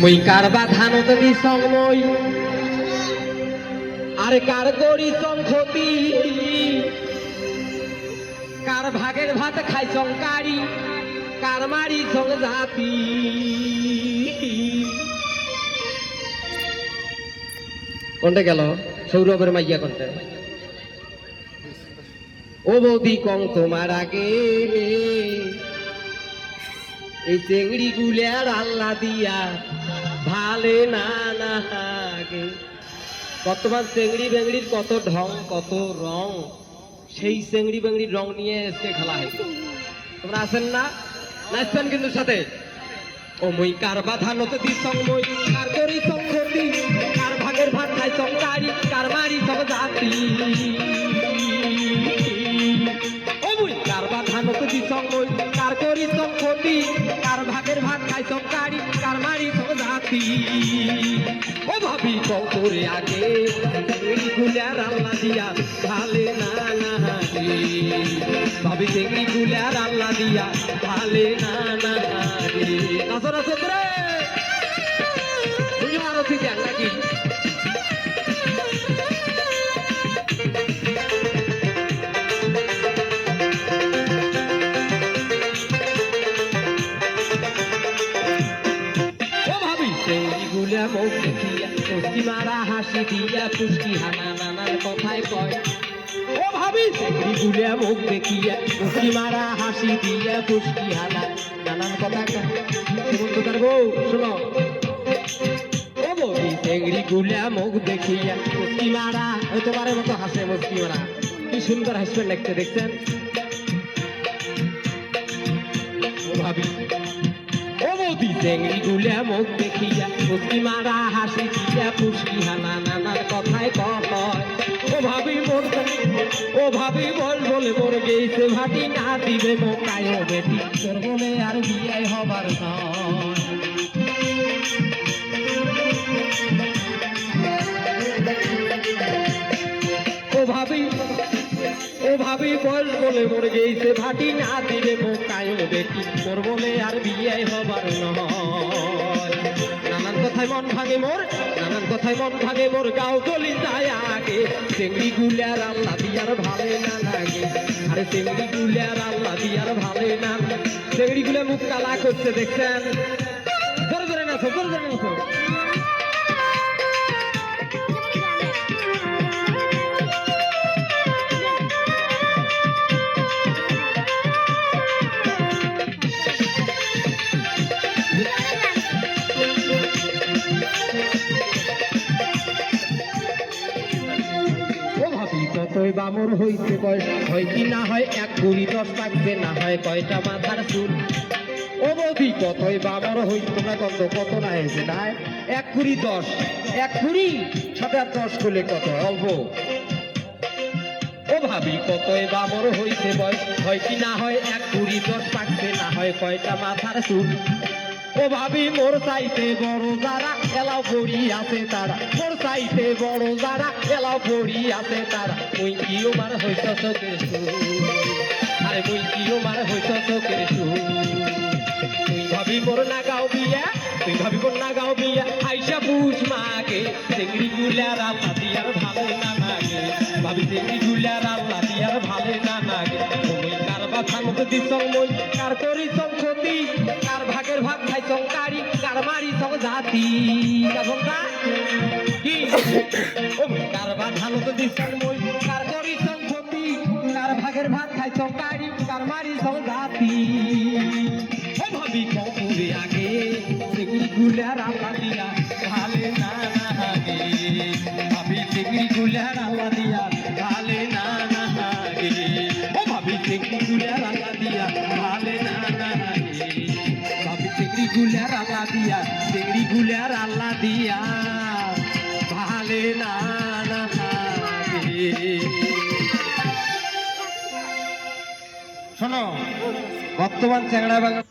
মই কারবা ধানত দি সংময় আরে কার গড়ি সংক্ষতি কার ভাগের ভাত খাই সংকারি কার মারি সং জাতি কোনটা গেল সৌরভের মাইয়া কোনটা ও বৌদি কং তোমার আগে এই চেংড়ি গুলার আল্লাহ দিয়া ভালে না লাগে বর্তমান চেংড়ি বেংড়ির কত ঢং কত রং সেই চেংড়ি বেংড়ির রং নিয়ে এসে খেলা হয় তোমরা আছেন না নাচবেন কিন্তু সাথে ও মই কার বাধা নতে দি সং মই কার করি সংগতি কার ভাগের ভাগ খাই সংকারি কার মারি সব জাতি ও মই কার বাধা নতে দি সং মই কার করি সংগতি কার ভাগের ভাগ খাই সংকারি কার মারি সব জাতি ও ভাবি কৌরে আগে চেংড়ি গুলার আল্লাহ দিয়া ভালে না লাগে ভাবি চেংড়ি গুলার আল্লাহ দিয়া ভালে না লাগে নাচরা চন্দ্রে তুমি আরো ঠিক নাকি মুখ দেখিয়া পুষ্টি মারা হাসি দিয়া পুষ্টি হানা নানান কথায় কয় ও ভাবি চেংড়ি গুলিয়া মুখ দেখিয়া পুষ্টি মারা হাসি দিয়া পুষ্টি হানা নানান কথা কয় বন্ধুকার বউ শোনো ও বৌদি চেংড়ি গুলিয়া মুখ দেখিয়া পুষ্টি মারা ওই তোমার মতো হাসে মুষ্টি মারা কি সুন্দর হাসবেন দেখতে দেখছেন ও ভাবি চেংড়ি গুলা মুখ দেখিয়া পুষ্টি মারা হাসি দিয়া পুষ্টি হানা নানার কথায় কয় ও ভাবি বল বলে মোর গেছে ভাটি না দিবে মোকায় ও বেটি তোর বলে আর বিয়ে হবার নয় ও ভাবি বল বলে মোর গেছে ভাটি না দিবে মোকায় ও বেটি তোর বলে আর বিয়ে হবার নয় নানান কথায় মন ভাঙে মোর নানান কথায় মন ভাঙে মোর গাও গলি যায় আগে চেংড়ি গুলার আল্লাহ দিয়ার ভালে না লাগে আরে চেংড়ি গুলার আল্লাহ দিয়ার ভালে না চেংড়ি গুলা মুখ কালা করছে দেখছেন জোরে জোরে নাচো জোরে জোরে নাচো কতই বামর হইতে বয়স হয় কি না হয় 1-10 থাকবে না হয় কয়টা মাথার চুল ও বৌদি কতই বামর হইতে তোমরা কত না হয়েছে না 1-10 1 সাথে 10 করলে কত অল্প ও ভাবি কতই বামর হইতে বয়স হয় কি না হয় 1-10 থাকবে না হয় কয়টা মাথার চুল ও ভাবি মোর চাইতে বড় যারা এলাও পড়ি আছে তারা মোর চাইতে বড় যারা এলাও পড়ি আছে তারা ওই কিও মার হইছ চোখের সুর আরে ওই কিও মার হইছ চোখের সুর তুই ভাবি মোর না গাও বিয়া তুই ভাবি মোর না গাও বিয়া আইসা পুষ মাগে চেংড়ি গুলার আল্লাহ দিয়ার ভালো না লাগে ভাবি চেংড়ি গুলার আল্লাহ দিয়ার ভালো না লাগে ওই কার বাছা মতো দিছ মই কার করি সংক্ষতি কার ভাগের ভাগ খাই সংকারি কার মারি সং জাতি কি ও কার বাছা মতো দিছ মই কার করি সংক্ষতি কার ভাগের ভাগ খাই সংকারি কার মারি সং জাতি ও ভাবি কপুরে আগে চেংড়ি গুলার আল্লাহ দিয়া ভালে না লাগে ভাবি চেংড়ি গুলার আল্লাহ দিয়া ভালে না লাগে ও ভাবি চেংড়ি গুলার আল্লাহ দিয়া ভালে না লাগে ভাবি চেংড়ি গুলার আল্লাহ দিয়া চেংড়ি গুলার আল্লাহ দিয়া ভালে না লাগে শোনো বর্তমান চ্যাংড়া বাংলা